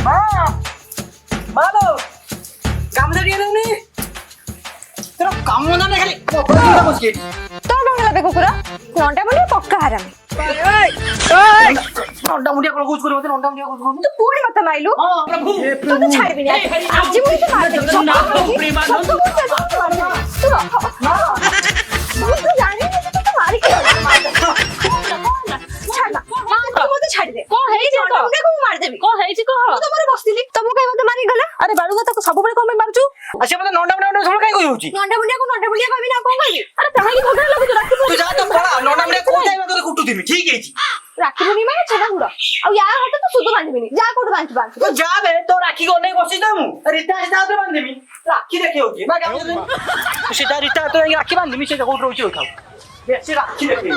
মা মা গো গামছা দিয়ে দাওনি তোর কামনা না খালি পকড়া বসকে তোর বাংলা বে কুকুরা নন্টা বলে পক্কা হারামি এই এই নন্টা মুডিয়া করে গুজ করে মতে নন্টা মুডিয়া গুজ করে তুই পুরি মাথা মাইলু প্রভু তুই তো ছাড়বি না আজ মুই তো মার দেব না প্রেমানন্দ তুই জানি না তুই তো মারি কি ছাড় না মা তুই মতে ছাড়ি দে কো ହେଇଛି নন্টা মুডিয়া কো মার দেবি କଣ ହେଇଛି କହ ତୁ ତ ମୋର ବସିଲି ତମକୁ କାଇଁ ମତେ ମାରି ଗଲା ଆରେ ବାଳୁଙ୍ଗା ତାକୁ ସବୁବେଳେ କଣ ପାଇଁ ମାରୁଛୁ আচ্ছা মতে নন্টা মুডিয়া ঝড় কাই কই হউছি নন্টা মুডিয়া কইবি না কোন কইবি ଆରେ କାହିଁକି ଝଗଡ଼ା ଲାଗୁଛୁ ରାକ୍ଷୀ তুই যা তো পড়া নন্টা মুডিয়া কোই যাইবা তোকে কুটু দিমি ঠিক আছে রাখি বুনি মানে ছেড়া গুড়া আর ইয়া হাতে তো সুতো বাঁধবিনি যা কোট বাঁধি বাঁধি তো যাবে তো রাখি গনে বসি যামু রিতা আসা তো বান্ধবি রাখি দেখে হউছি বা গামছা সেটা রিতা তো রাখি বান্ধবি সেটা কোট রইছে ওই খাও বেশি রাখি দেখে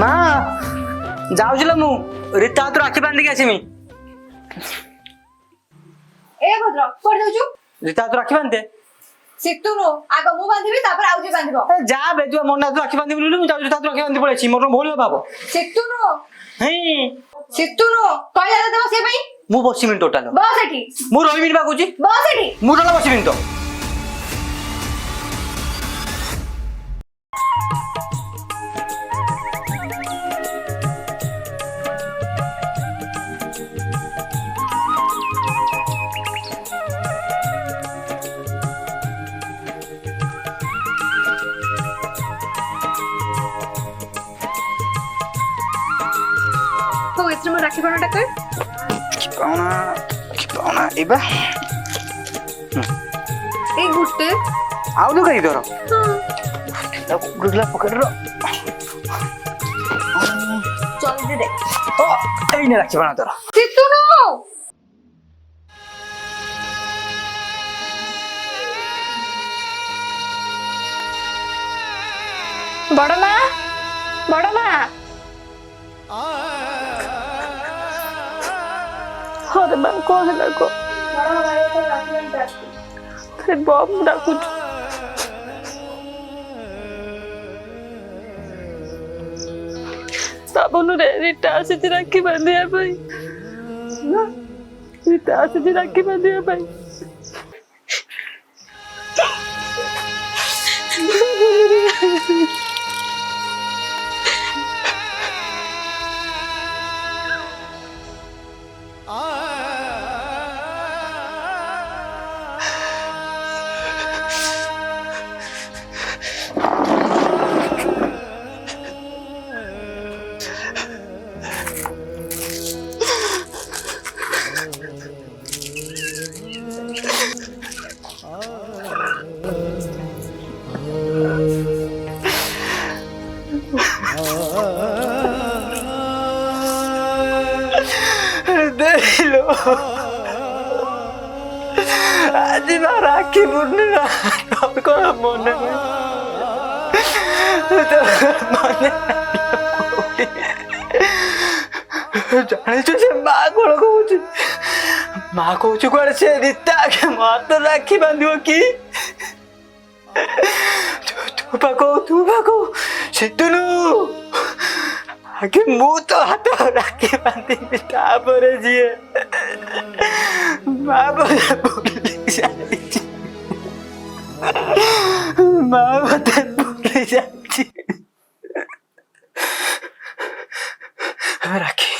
মা যাওছিলাম মু রিতা তো রাখি বান্ধি আসিমি এ ভদ্র কোড দেউଛୁ রিতা তো রাখি বান্ধে সিতুনো আগে মু বাঁধিবি তারপর আউজি বাঁধিব যা বে তুই মন না তো রাখি বান্ধি বলিলু মু যাওছি রিতা তো রাখি বান্ধি পড়েছি মোর ভুল ভাবো সিতুনো হ্যাঁ সিতুনো কয়লা দেব সে ভাই মু বসিমিন টোটাল বস এটি মু রহিমিন বাকুছি বস এটি মু টোটাল বসিমিন তো তো এসে মো রাখি বানাটা কর পাওনা এবা এই গুটে আউ তো কই ধর গুগলা পকেট র চল দে দে ও এই নে রাখি বানা তোর সিতুনো বড় মা ଆରେ ମା କଣ ହେଲା କହ ଆରେ ବମ୍ ଡାକୁଛୁ ଭାବୁନରେ ରୀତା ଆସିଛି ରାକ୍ଷୀ ବାନ୍ଧିବା ପାଇଁ ରୀତା ଆସିଛି ରାକ୍ଷୀ ବାନ୍ଧିବା ପାଇଁ দেখিলো আজি বা রাখি পূর্ণিমা তোর কোনো মনে নেই মনে জানিস সে মা কোন কହୁଛି মা কହୁଛି କୁଆଡେ ସେ ରୀତା ଆଗେ ମତ ରାକ୍ଷୀ ବାନ୍ଧିବ କି ତୁ ପା କହୁ ସିତୁନୁ ଆଗେ ମୁଁ ତ ହାତ ରାକ୍ଷୀ ବାନ୍ଧିବି ତାପରେ ଯିଏ ମା ବୋଧେ ଭୁଲି ଯାଇଛି ମା ବୋଧେ ଭୁଲି ଯାଇଛି ରାକ୍ଷୀ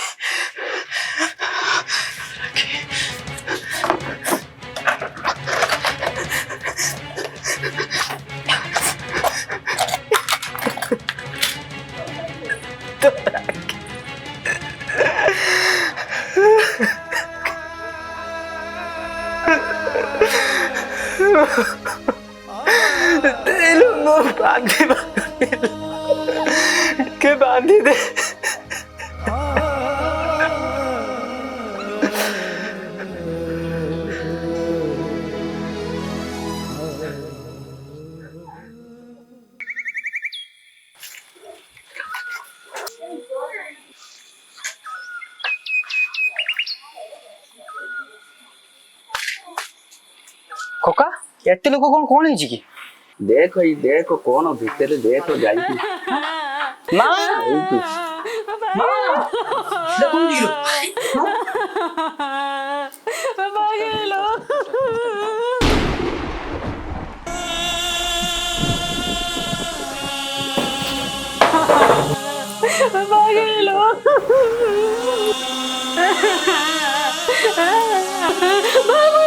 Dilo mo, बांधी दे କକା ଏତେ ଲୋକ କଣ ହେଇଛି କି? ଦେଖ ଏଇ ଦେଖ କଣ ଭିତରେ ଦେଖ ଯାଇଛି ମା ଏଇଠି। ମା ଦେଖୁନି କି बाबू